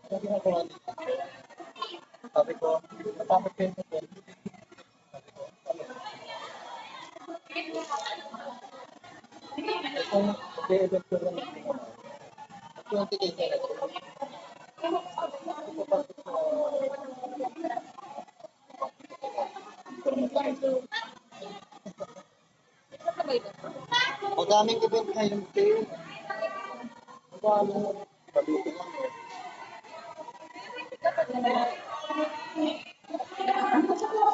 Ang ginagawa nila. Sabi ko, napakit kayo sa phone. Kung mag-e-event ko lang ng tingin. 20 days na rin. Madaming event ngayon, Phil. Madaming paluto lang.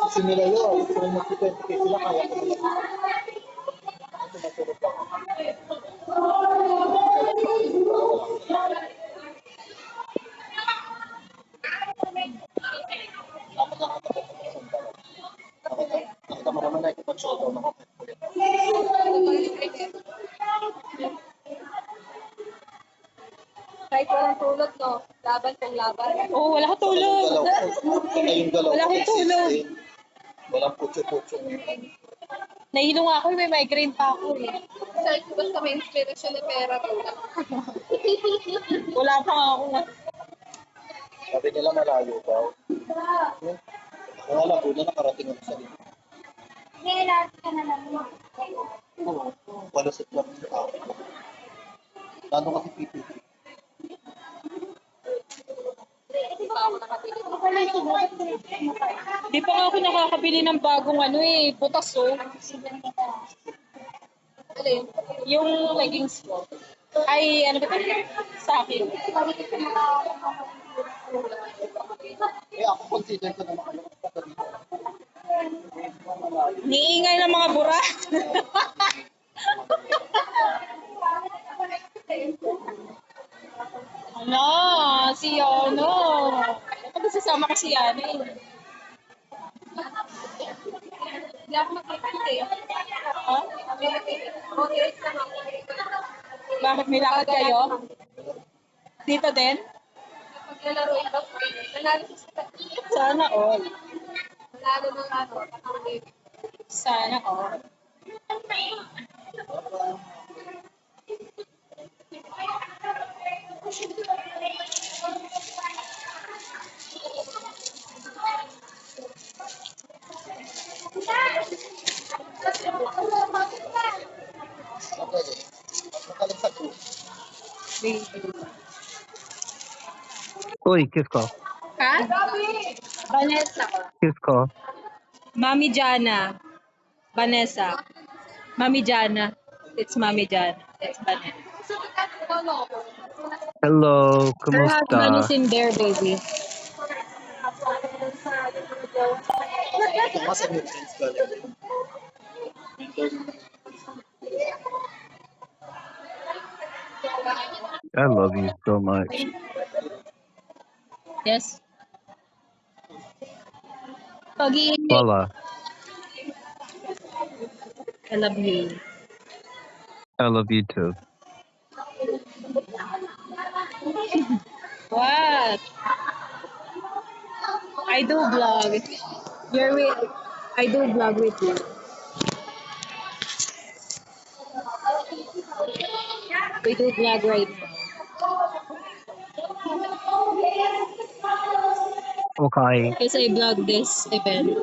Kasi nila yun, kung mag-20 sila, kaya ko naman. Kasi masurot lang. Nakita mo naman na ipag-show daw ng Kahit walang tulog, no? Laban kung laban. Oo, wala ka tulog. Wala akong tulog. Walang putyo-putyo. Nahilo nga ako, may migraine pa ako eh. Kahit basta may inspiration na pera ko. Wala pa nga ako. Sabi nila malayo daw. Kung alam ko na nakarating ako sa dito. Kailan ka na lang mo? Oo, palusot lang yung tao. Lalo kasi PPP. Hindi pa ako nakapili. Di pa nga ako nakakabili ng bagong butas oh. Alin? Yung leggings ko. Ay, ano ba ito? Sa akin. Ako consider ko na makalabas pa dito. Niingay ng mga burat. Ano? Si Yono. Kapag sasama ko si Yana eh. Hindi ako magkikita eh. Ha? Okay, lang ako. Bakit may lakad kayo? Dito din? Paglalaro ito, nanalo sa Sana all. nanalo ng ano, Sana all. Okay. Nakalagsak ko. Uy, kisko. Ha? Vanessa. Kisko. Mami Jana. Vanessa. Mami Jana. It's Mami Jana. It's Vanessa. Hello, Her husband is kumusta? in there, baby. Ito nga sa nutrients galing. I love you so much. Yes. Pagi, Voila. I love you. I love you too. What? I do vlog. You're with. I do vlog with you. We do vlog right now. Okay. Because I vlog this event.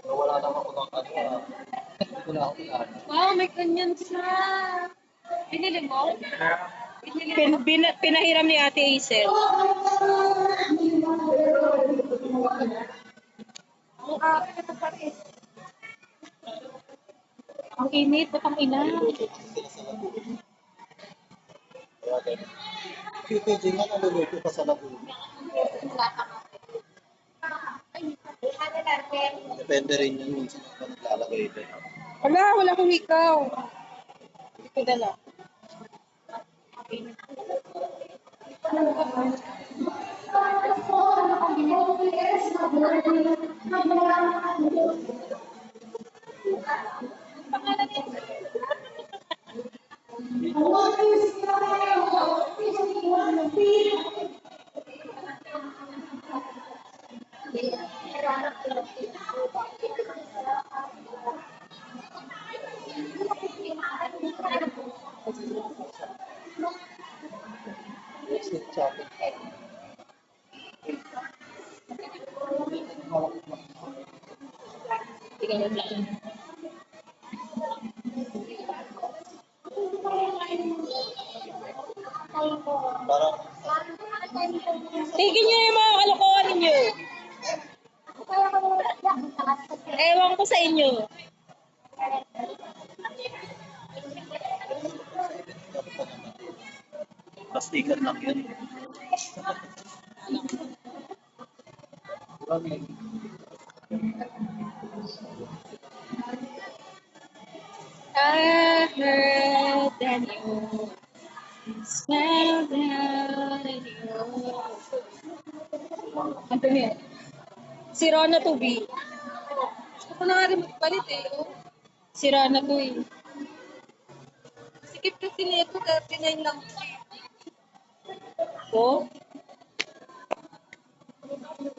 Wala naman ako ng ano. Wala ako ng ano. Wow, may ganyan siya. Binili mo? Pinahiram ni Ate Hazel. Ang init, ba't ang ina? Sila sa Laguna. Kaya ganun. PPG nga naluluto pa sa Laguna. Depende rin yun minsan kung naglalagay din. Wala akong ikaw. Hindi ko dala. sweet chocolate. Tingnan mo lang. Parang, Tigil niyo yung mga kalokohan ninyo. Ewan ko sa inyo. plastikan lang yun. I heard that you smell that you. Ano niya? Si Rona to be. Gusto ko na nga rin magpalit eh. Oh. Si Rona to eh. Sikip kasi nito, 39 lang. Ko?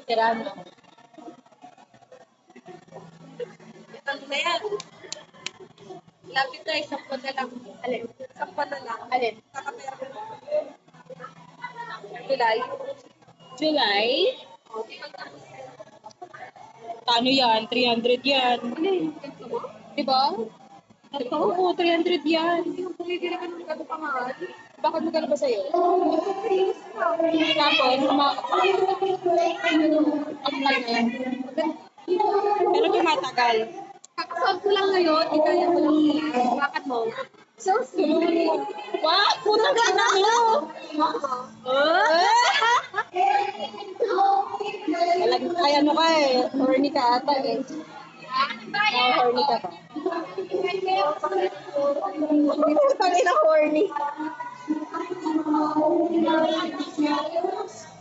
Si Rona. Ano na yan? Lapit na, isang pa na lang. Alin? Isang pa na lang. Alin? Nakapera ko. July. July? Ano yan? 300 yan. Diba? Ito, oo, 300 yan. Pumibili ka ng gado pa mahal. Bakit magkano ba sa'yo? Tapos, ang mahal na yan. Pero tumatagal. Kakasal ko lang ngayon, di kaya mo lang sila. Bakit mo? So sweet. Wow, puta ka na mo. Ay, ano ka eh. Horny ka ata eh. Oh, horny ka pa. Putang ina horny.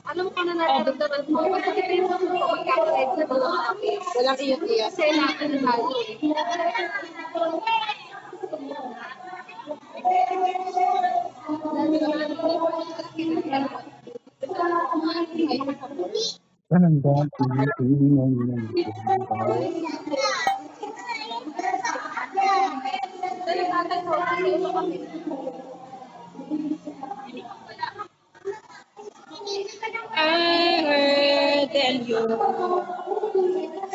Alam ko na nararamdaman ko. Kasi ito yung magkakalit na mga akin. Walang iyak-iyak. Kasi natin na halo eh. I heard that you.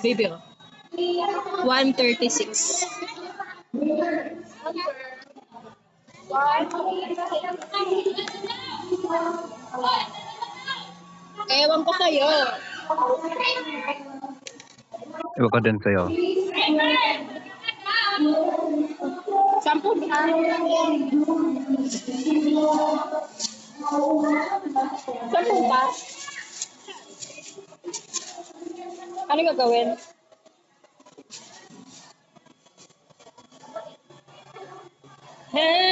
Baby, oh. 136. Ewan ko sa'yo. Iba ka din sa'yo. 10 ba? 10 ba? Ano gagawin? Hey!